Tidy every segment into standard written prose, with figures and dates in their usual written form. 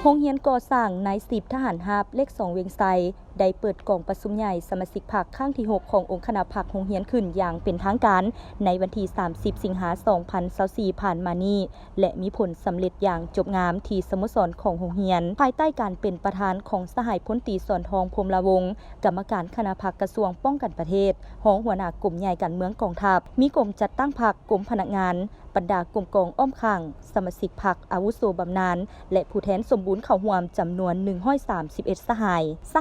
โรงเรียนก่อสร้างนาย10ทหารราบเลข2เวียงไซได้เปิดกล่องประชุมใหญ่สมาชิกพรรคครั้งที่6ขององค์คณะพรรคโรงเรียนขึ้นอย่างเป็นทางการในวันที่30สิงหาคม2024ผ่านมานี้และมีผลสำเร็จอย่างจบงามที่สโมสรของโรงเรียนภายใต้การเป็นประธานของสหายพลตรีสอนทองพรหมละวงศ์กรรมการคณะพรรคกระทรวงป้องกันประเทศรองหัวหน้ากลุ่มใหญ่การเมืองกองทัพมีกลุ่มจัดตั้งพรรคกลุ่มพนักงานบรรดากลุ่มกองอ้อมข้างสมาชิกพรรคอาวุโสบำนาญและผู้แทนสมบูรณ์เข้าร่วมจำนวน131ส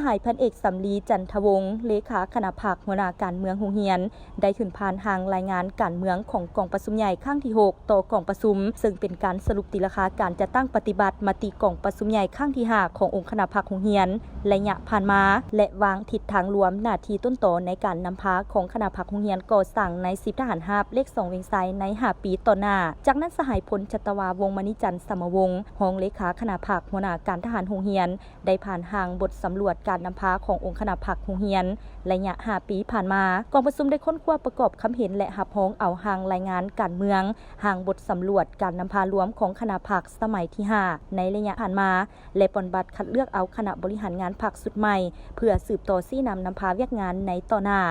หายพันเอกสำลีจันทวงศ์เลขาคณะพรรคหัวหน้าการเมืองโรงเรียนได้ขึ้นผ่านทางรายงานการเมืองของกองประชุมใหญ่ครั้งที่6ต่อกองประชุมซึ่งเป็นการสรุปตีราคาการจัดตั้งปฏิบัติมติกองประชุมใหญ่ครั้งที่5ขององค์คณะพรรคโรงเรียนระยะผ่านมาและวางทิศทางรวมหน้าที่ต้นต่อในการนำพาของคณะพรรคโรงเรียนก่อสร้างใน10ทหารราบเลข2เวียงไซใน5ปีต่อหน้าจากนั้นสหายพลจัตวาวงศ์มณิจันทร์สมวงศ์รองเลขาคณะพรรคหัวหน้าการทหารโรงเรียนได้ผ่านทางบทสำรวจการนำพาขององค์คณะพรรคโรงเรียนระยะ5ปีผ่านมากองประชุมได้ค้นคว้าประกอบคำเห็นและรับรองเอาทางรายงานการเมืองทางบทสำรวจการนำพารวมของคณะพรรคสมัยที่5ในระยะผ่านมาและปฏิบัติคัดเลือกเอาคณะบริหารงานพรรคสุดใหม่เพื่อสืบต่อซี่นำพาเวียกงานในต่อหน้า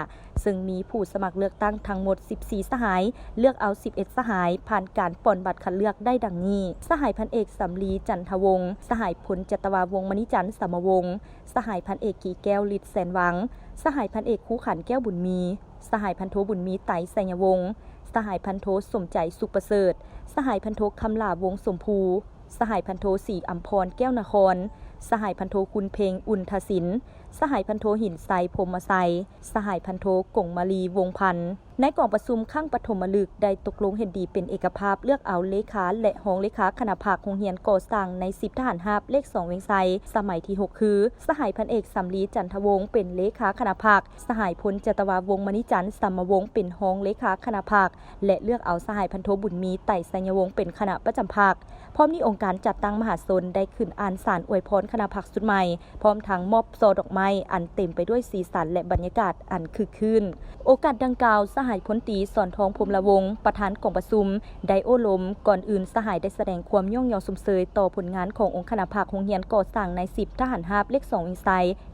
ซึ่งมีผู้สมัครเลือกตั้งทั้งหมด14สหายเลือกเอา11สหายผ่านการปฏิบัติคัดเลือกได้ดังนี้สหายพันเอกสำลีจันทวงศ์สหายพลจัตวาวงศ์มณิจันทร์สมวงศ์สหายพันเอกกีแก้วฤทธิ์แสนหวังสหายพันเอกคู่ขันแก้วบุญมีสหายพันโทบุญมีไตไสยวงศ์สหายพันโทสมใจสุขประเสริฐสหายพันโทคำลาวงสมภูสหายพันโทศรีอัมพรแก้วนครสหายพันโทคุณเพลงอุนทศิลป์สหายพันโทหินไซพรหมไซสหายพันโทกงมาลีวงพันธ์ในกองประชุมข้างปฐมฤกษ์ได้ตกลงเห็นดีเป็นเอกภาพเลือกเอาเลขาและรองเลขาคณะพรรคโรงเรียนก่อสร้างใน10ทหารราบเลข2เวียงไซสมัยที่6คือสหายพันเอกสำลีจันทวงศ์เป็นเลขาคณะพรรคสหายพลจัตวาวงศ์มณิจันทร์สมวงศ์เป็นรองเลขาคณะพรรคและเลือกเอาสหายพันโทบุญมีไตไสยวงศ์เป็นคณะประจำพรรคพร้อมนี้องค์การจัดตั้งมหาชนได้ขึ้นอ่านสารอวยพรคณะพรรคสุดใหม่พร้อมทั้งมอบซอดอกไม้อันเต็มไปด้วยสีสันและบรรยากาศอันคึกคืนโอกาสดังกล่าวสหายพลตรีสอนทองพรหมละวงศ์ประธานกองประชุมได้โอ้ลมก่อนอื่นสหายได้แสดงความย่องเยาสมเสยต่อผลงานขององค์คณะพรรคโรงเรียนก่อสร้างใน10ทหารราบเลข2เวียงไซ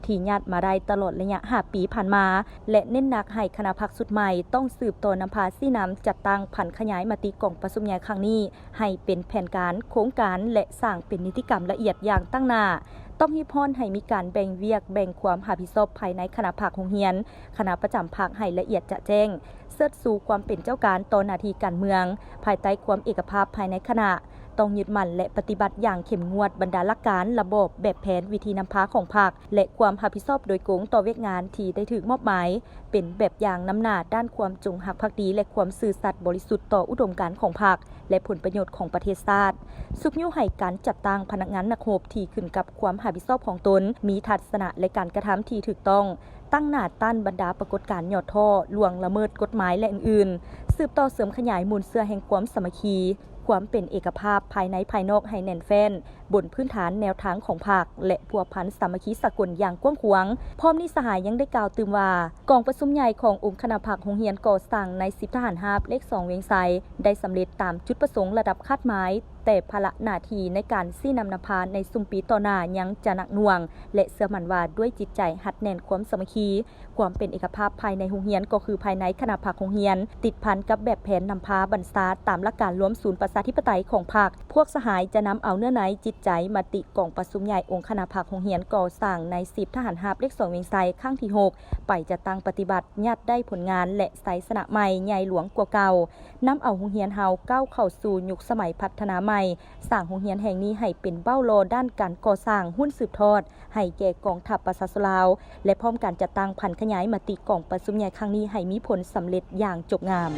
ที่ญาติมาได้ตลอดระยะ5ปีผ่านมาและเน้นหนักให้คณะพรรคสุดใหม่ต้องสืบต่อนำพาซี่นำจัดตั้งผันขยายมติกองประชุมใหญ่ครั้งนี้ให้เป็นแผนการโครงการและสร้างเป็นนิติกรรมละเอียดอย่างตั้งหน้าต้องฮิพอนให้มีการแบ่งเวียกแบ่งความรับผิดชอบภายในคณะพรรคโรงเรียนคณะประจำพรรคให้ละเอียดจะแจ้งเสิร์ชสู่ความเป็นเจ้าการต่อหน้าที่การเมืองภายใต้ความเอกภาพภายในคณะต้องยึดมั่นและปฏิบัติอย่างเข้มงวดบรรดาหลักการระบบแบบแผนวิธีนำพาของพรรคและความรับผิดชอบโดยโกงต่อเวียกงานที่ได้ถูกมอบหมายเป็นแบบอย่างนำหน้าด้านความจงรักภักดีและความซื่อสัตย์บริสุทธิ์ต่ออุดมการณ์ของพรรคและผลประโยชน์ของประเทศชาติสุขยุให้การจัดตั้งพนักงานนักโหบที่ขึ้นกับความรับผิดชอบของตนมีทัศนะและการกระทำที่ถูกต้องตั้งหน้าต้านบรรดาปรากฏการณ์ยอดท่อล่วงละเมิดกฎหมายและอื่นๆสืบต่อเสริมขยายมูลเสื่อแห่งความสามัคคีความเป็นเอกภาพภายในภายนอกให้แน่นแฟ้นบนพื้นฐานแนวทางของพรรคและพัวพันสามัคคีสากลอย่างกว้างขวางพร้อมนี้สหายยังได้กล่าวตื่มว่ากองประชุมใหญ่ขององค์คณะพรรคโรงเรียนก่อสร้างใน10ทหารราบเลข2เวียงไซได้สำเร็จตามจุดประสงค์ระดับคาดหมายแต่ภาระหน้าที่ในการซี่นำพาในซุมปีต่อหน้ายังจะหนักหน่วงและเชื่อมั่นว่าด้วยจิตใจหัดแน่นความสามัคคีความเป็นเอกภาพภายในโรงเรียนก็คือภายในคณะพรรคโรงเรียนติดพันกับแบบแผนนำพาบรรษาตามหลักการรวมศูนย์ประชาธิปไตยของพรรคพวกสหายจะนำเอาเนื้อในจิตใจมติกองประชุมใหญ่องค์คณะพรรคโรงเรียนก่อสร้างใน10ทหารราบเลข2เวียงไซครั้งที่6ไปจะตั้งปฏิบัติญาติได้ผลงานและไสสนะใหม่ใหญ่หลวงกว่าเก่านำเอาโรงเรียนเฮาก้าวเข้าสู่ยุคสมัยพัฒนาใหม่สร้างโรงเรียนแห่งนี้ให้เป็นเบ้าโลด้านการก่อสร้างหุ้นสืบทอดให้แก่กองทัพประชาชนลาวและพร้อมการจัดตั้งผันขยายมติกองประชุมใหญ่ครั้งนี้ให้มีผลสำเร็จอย่างจบงาม